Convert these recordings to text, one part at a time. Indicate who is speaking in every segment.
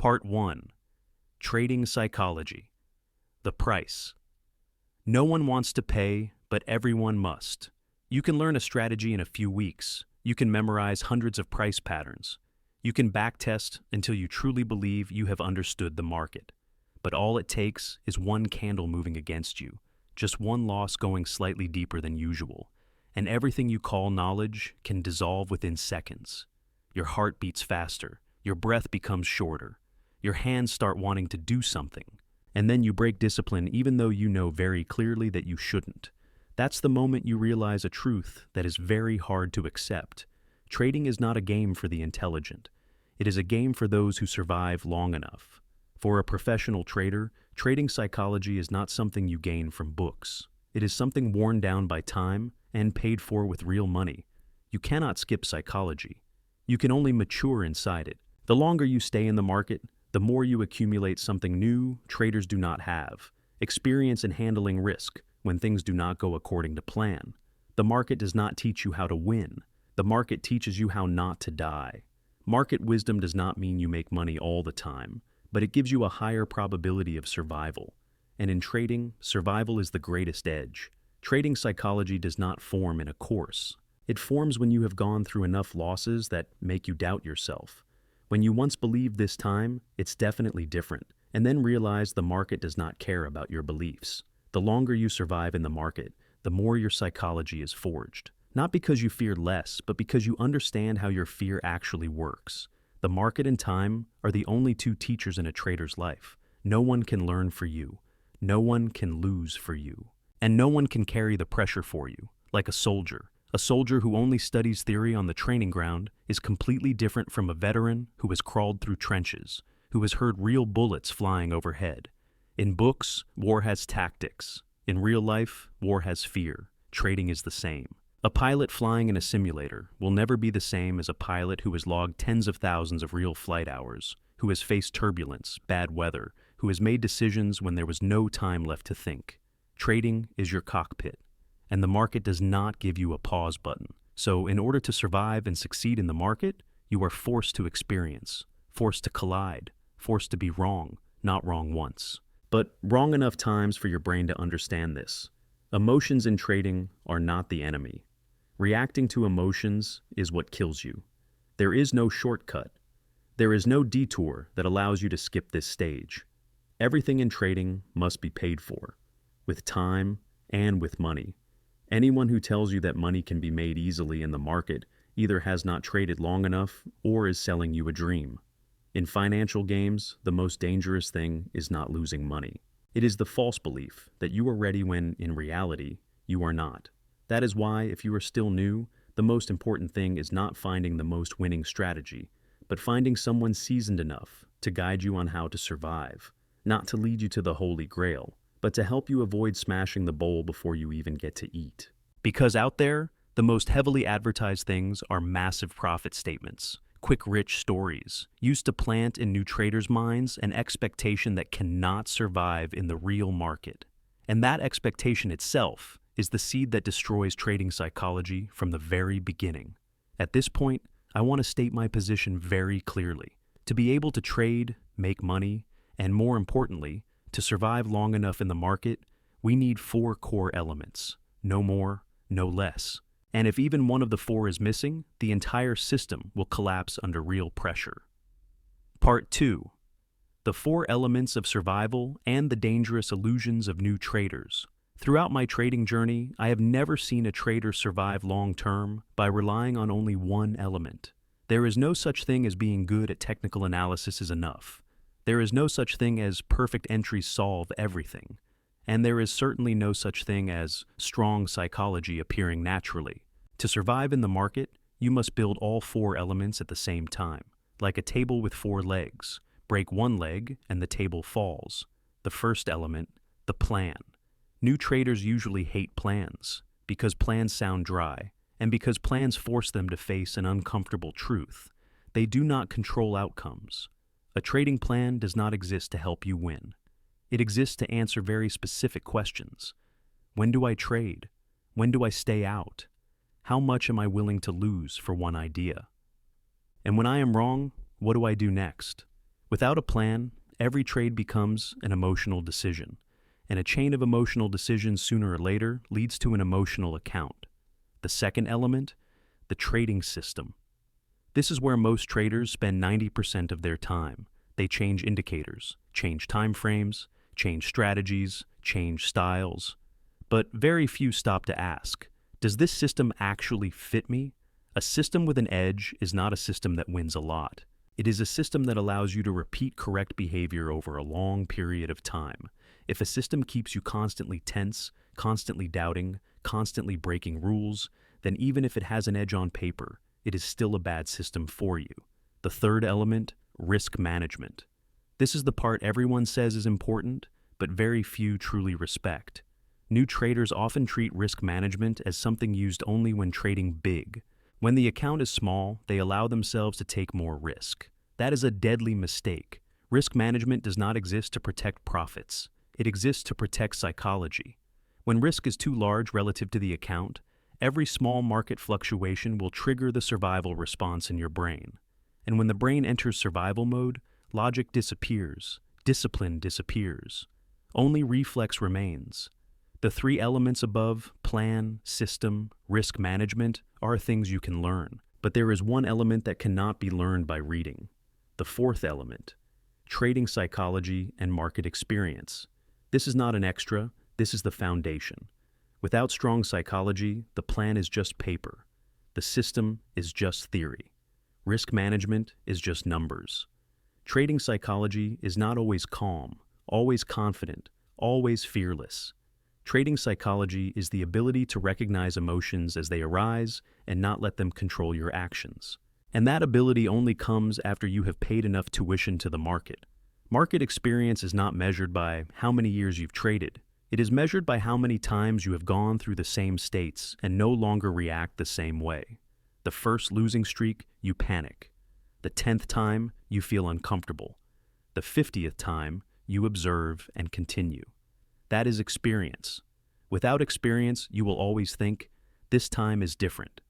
Speaker 1: Part 1. Trading Psychology. The price. No one wants to pay, but everyone must. You can learn a strategy in a few weeks. You can memorize hundreds of price patterns. You can backtest until you truly believe you have understood the market. But all it takes is one candle moving against you, just one loss going slightly deeper than usual, and everything you call knowledge can dissolve within seconds. Your heart beats faster, your breath becomes shorter, your hands start wanting to do something, and then you break discipline even though you know very clearly that you shouldn't. That's the moment you realize a truth that is very hard to accept. Trading is not a game for the intelligent. It is a game for those who survive long enough. For a professional trader, trading psychology is not something you gain from books. It is something worn down by time and paid for with real money. You cannot skip psychology. You can only mature inside it. The longer you stay in the market, the more you accumulate something new traders do not have: experience in handling risk when things do not go according to plan. The market does not teach you how to win. The market teaches you how not to die. Market wisdom does not mean you make money all the time, but it gives you a higher probability of survival. And in trading, survival is the greatest edge. Trading psychology does not form in a course. It forms when you have gone through enough losses that make you doubt yourself. When you once believed this time, it's definitely different, and then realize the market does not care about your beliefs. The longer you survive in the market, the more your psychology is forged. Not because you fear less, but because you understand how your fear actually works. The market and time are the only two teachers in a trader's life. No one can learn for you. No one can lose for you. And no one can carry the pressure for you, like a soldier. A soldier who only studies theory on the training ground is completely different from a veteran who has crawled through trenches, who has heard real bullets flying overhead. In books, war has tactics. In real life, war has fear. Trading is the same. A pilot flying in a simulator will never be the same as a pilot who has logged tens of thousands of real flight hours, who has faced turbulence, bad weather, who has made decisions when there was no time left to think. Trading is your cockpit, and the market does not give you a pause button. So in order to survive and succeed in the market, you are forced to experience, forced to collide, forced to be wrong, not wrong once, but wrong enough times for your brain to understand this. Emotions in trading are not the enemy. Reacting to emotions is what kills you. There is no shortcut. There is no detour that allows you to skip this stage. Everything in trading must be paid for, with time and with money. Anyone who tells you that money can be made easily in the market either has not traded long enough or is selling you a dream. In financial games, the most dangerous thing is not losing money. It is the false belief that you are ready when, in reality, you are not. That is why, if you are still new, the most important thing is not finding the most winning strategy, but finding someone seasoned enough to guide you on how to survive, not to lead you to the Holy Grail, but to help you avoid smashing the bowl before you even get to eat. Because out there, the most heavily advertised things are massive profit statements, quick rich stories, used to plant in new traders' minds an expectation that cannot survive in the real market. And that expectation itself is the seed that destroys trading psychology from the very beginning. At this point, I want to state my position very clearly. To be able to trade, make money, and more importantly, to survive long enough in the market, we need 4 core elements. No more, no less. And if even one of the 4 is missing, the entire system will collapse under real pressure. Part 2. The 4 elements of survival and the dangerous illusions of new traders. Throughout my trading journey, I have never seen a trader survive long-term by relying on only one element. There is no such thing as being good at technical analysis is enough. There is no such thing as perfect entries solve everything. And there is certainly no such thing as strong psychology appearing naturally. To survive in the market, you must build all 4 elements at the same time. Like a table with 4 legs. Break one leg and the table falls. The first element, the plan. New traders usually hate plans because plans sound dry and because plans force them to face an uncomfortable truth. They do not control outcomes. A trading plan does not exist to help you win. It exists to answer very specific questions. When do I trade? When do I stay out? How much am I willing to lose for one idea? And when I am wrong, what do I do next? Without a plan, every trade becomes an emotional decision, and a chain of emotional decisions sooner or later leads to an emotional account. The second element, the trading system. This is where most traders spend 90% of their time. They change indicators, change time frames, change strategies, change styles. But very few stop to ask, does this system actually fit me? A system with an edge is not a system that wins a lot. It is a system that allows you to repeat correct behavior over a long period of time. If a system keeps you constantly tense, constantly doubting, constantly breaking rules, then even if it has an edge on paper, it is still a bad system for you. The third element, risk management. This is the part everyone says is important, but very few truly respect. New traders often treat risk management as something used only when trading big. When the account is small, they allow themselves to take more risk. That is a deadly mistake. Risk management does not exist to protect profits. It exists to protect psychology. When risk is too large relative to the account, every small market fluctuation will trigger the survival response in your brain. And when the brain enters survival mode, logic disappears, discipline disappears. Only reflex remains. The three elements above, plan, system, risk management, are things you can learn. But there is one element that cannot be learned by reading. The fourth element, trading psychology and market experience. This is not an extra, this is the foundation. Without strong psychology, the plan is just paper. The system is just theory. Risk management is just numbers. Trading psychology is not always calm, always confident, always fearless. Trading psychology is the ability to recognize emotions as they arise and not let them control your actions. And that ability only comes after you have paid enough tuition to the market. Market experience is not measured by how many years you've traded. It is measured by how many times you have gone through the same states and no longer react the same way. The first losing streak, you panic. The 10th time, you feel uncomfortable. The 50th time, you observe and continue. That is experience. Without experience, you will always think, this time is different.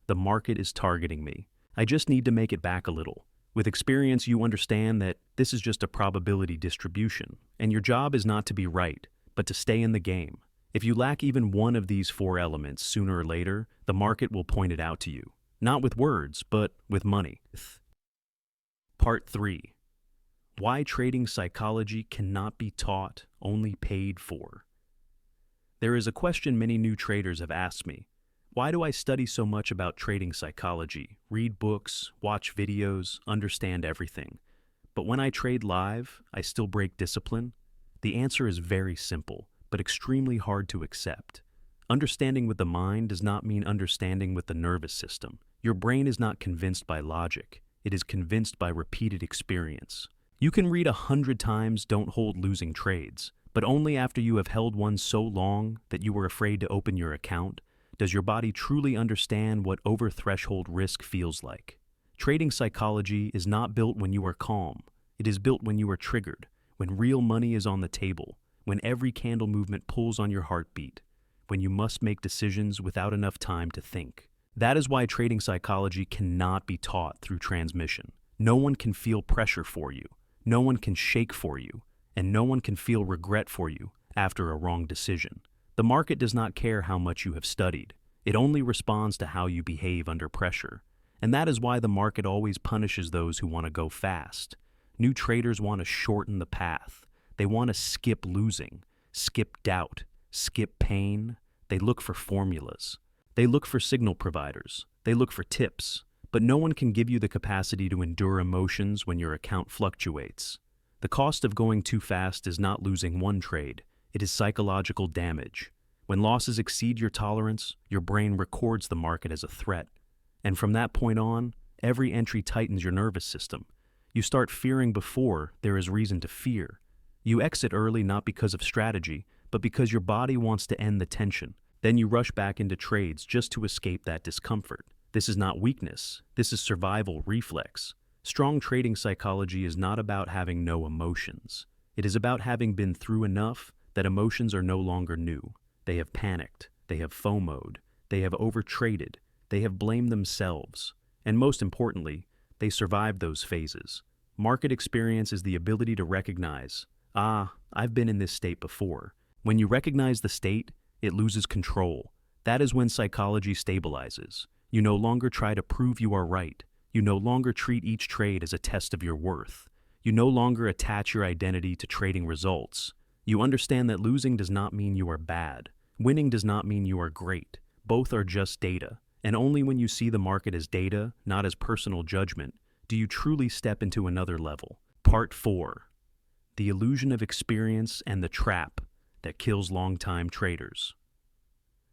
Speaker 1: The market is targeting me. I just need to make it back a little. With experience, you understand that this is just a probability distribution, and your job is not to be right, but to stay in the game. If you lack even one of these four elements, sooner or later, the market will point it out to you. Not with words, but with money. Part 3. Why trading psychology cannot be taught, only paid for. There is a question many new traders have asked me. Why do I study so much about trading psychology, read books, watch videos, understand everything? But when I trade live, I still break discipline? The answer is very simple, but extremely hard to accept. Understanding with the mind does not mean understanding with the nervous system. Your brain is not convinced by logic. It is convinced by repeated experience. You can read 100 times "Don't hold losing trades," but only after you have held one so long that you were afraid to open your account does your body truly understand what over-threshold risk feels like. Trading psychology is not built when you are calm. It is built when you are triggered, when real money is on the table, when every candle movement pulls on your heartbeat, when you must make decisions without enough time to think. That is why trading psychology cannot be taught through transmission. No one can feel pressure for you. No one can shake for you, and no one can feel regret for you after a wrong decision. The market does not care how much you have studied. It only responds to how you behave under pressure. And that is why the market always punishes those who want to go fast. New traders want to shorten the path. They want to skip losing, skip doubt, skip pain. They look for formulas. They look for signal providers. They look for tips. But no one can give you the capacity to endure emotions when your account fluctuates. The cost of going too fast is not losing one trade. It is psychological damage. When losses exceed your tolerance, your brain records the market as a threat. And from that point on, every entry tightens your nervous system. You start fearing before there is reason to fear. You exit early not because of strategy, but because your body wants to end the tension. Then you rush back into trades just to escape that discomfort. This is not weakness. This is survival reflex. Strong trading psychology is not about having no emotions. It is about having been through enough that emotions are no longer new. They have panicked. They have FOMO'd. They have overtraded. They have blamed themselves. And most importantly, they survived those phases. Market experience is the ability to recognize, I've been in this state before. When you recognize the state, it loses control. That is when psychology stabilizes. You no longer try to prove you are right. You no longer treat each trade as a test of your worth. You no longer attach your identity to trading results. You understand that losing does not mean you are bad. Winning does not mean you are great. Both are just data. And only when you see the market as data, not as personal judgment, do you truly step into another level. Part 4. The illusion of experience and the trap that kills long-time traders.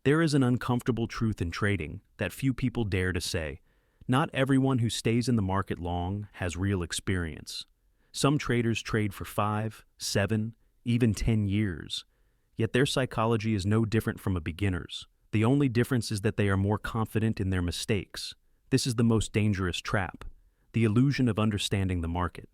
Speaker 1: There is an uncomfortable truth in trading that few people dare to say. Not everyone who stays in the market long has real experience. Some traders trade for 5, 7, even 10 years. Yet their psychology is no different from a beginner's. The only difference is that they are more confident in their mistakes. This is the most dangerous trap, the illusion of understanding the market.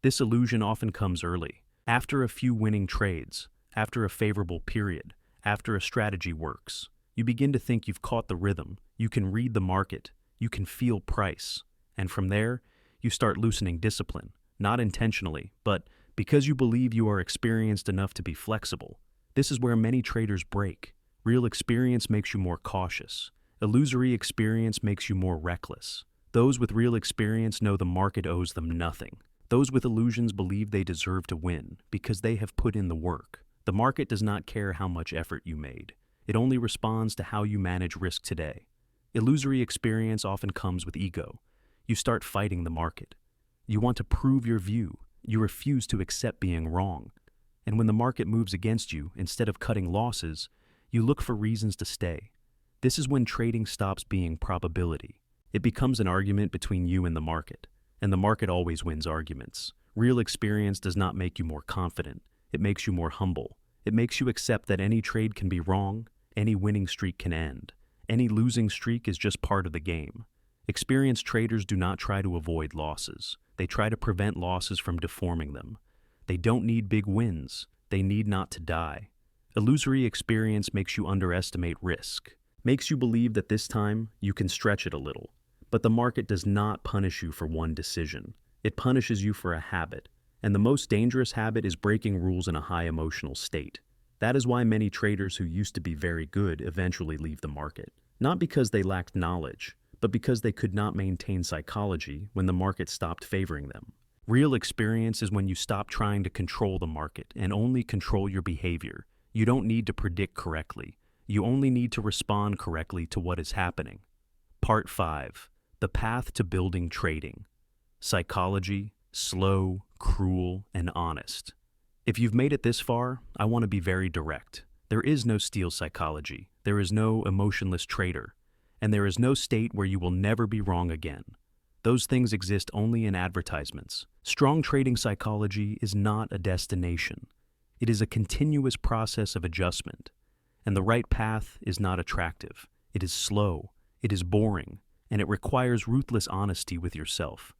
Speaker 1: This illusion often comes early, after a few winning trades, after a favorable period, after a strategy works. You begin to think you've caught the rhythm, you can read the market, you can feel price, and from there, you start loosening discipline, not intentionally, but because you believe you are experienced enough to be flexible. This is where many traders break. Real experience makes you more cautious. Illusory experience makes you more reckless. Those with real experience know the market owes them nothing. Those with illusions believe they deserve to win because they have put in the work. The market does not care how much effort you made. It only responds to how you manage risk today. Illusory experience often comes with ego. You start fighting the market. You want to prove your view. You refuse to accept being wrong. And when the market moves against you, instead of cutting losses, you look for reasons to stay. This is when trading stops being probability. It becomes an argument between you and the market always wins arguments. Real experience does not make you more confident. It makes you more humble. It makes you accept that any trade can be wrong, any winning streak can end. Any losing streak is just part of the game. Experienced traders do not try to avoid losses. They try to prevent losses from deforming them. They don't need big wins. They need not to die. Illusory experience makes you underestimate risk, makes you believe that this time you can stretch it a little. But the market does not punish you for one decision. It punishes you for a habit. And the most dangerous habit is breaking rules in a high emotional state. That is why many traders who used to be very good eventually leave the market. Not because they lacked knowledge, but because they could not maintain psychology when the market stopped favoring them. Real experience is when you stop trying to control the market and only control your behavior. You don't need to predict correctly. You only need to respond correctly to what is happening. Part 5. The path to building trading. Psychology, slow, cruel, and honest. If you've made it this far, I want to be very direct. There is no steel psychology. There is no emotionless trader. And there is no state where you will never be wrong again. Those things exist only in advertisements. Strong trading psychology is not a destination. It is a continuous process of adjustment. And the right path is not attractive. It is slow, it is boring, and it requires ruthless honesty with yourself.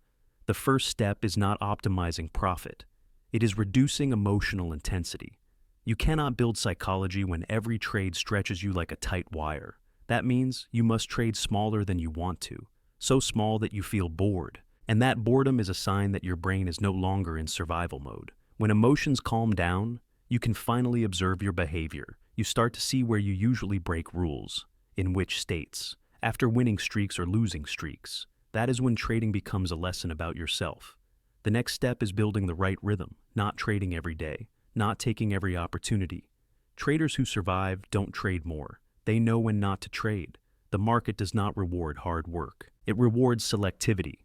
Speaker 1: The first step is not optimizing profit. It is reducing emotional intensity. You cannot build psychology when every trade stretches you like a tight wire. That means you must trade smaller than you want to, so small that you feel bored. And that boredom is a sign that your brain is no longer in survival mode. When emotions calm down, you can finally observe your behavior. You start to see where you usually break rules, in which states, after winning streaks or losing streaks. That is when trading becomes a lesson about yourself. The next step is building the right rhythm, not trading every day, not taking every opportunity. Traders who survive don't trade more. They know when not to trade. The market does not reward hard work. It rewards selectivity.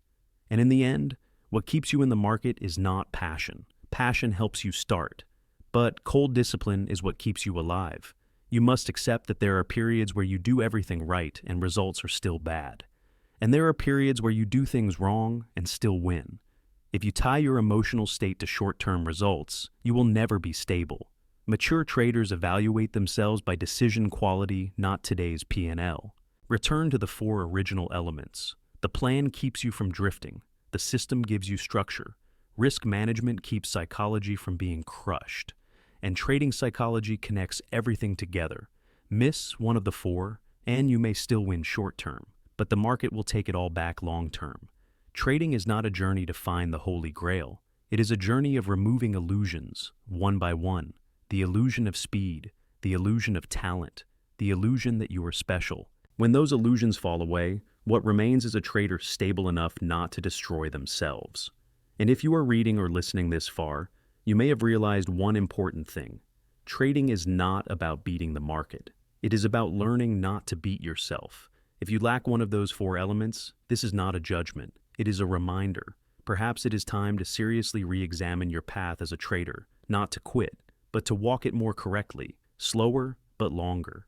Speaker 1: And in the end, what keeps you in the market is not passion. Passion helps you start. But cold discipline is what keeps you alive. You must accept that there are periods where you do everything right and results are still bad. And there are periods where you do things wrong and still win. If you tie your emotional state to short-term results, you will never be stable. Mature traders evaluate themselves by decision quality, not today's P&L. Return to the 4 original elements. The plan keeps you from drifting. The system gives you structure. Risk management keeps psychology from being crushed. And trading psychology connects everything together. Miss one of the 4, and you may still win short-term, but the market will take it all back long-term. Trading is not a journey to find the Holy Grail. It is a journey of removing illusions, one by one. The illusion of speed, the illusion of talent, the illusion that you are special. When those illusions fall away, what remains is a trader stable enough not to destroy themselves. And if you are reading or listening this far, you may have realized one important thing. Trading is not about beating the market. It is about learning not to beat yourself. If you lack one of those four elements, this is not a judgment. It is a reminder. Perhaps it is time to seriously re-examine your path as a trader, not to quit, but to walk it more correctly, slower but longer.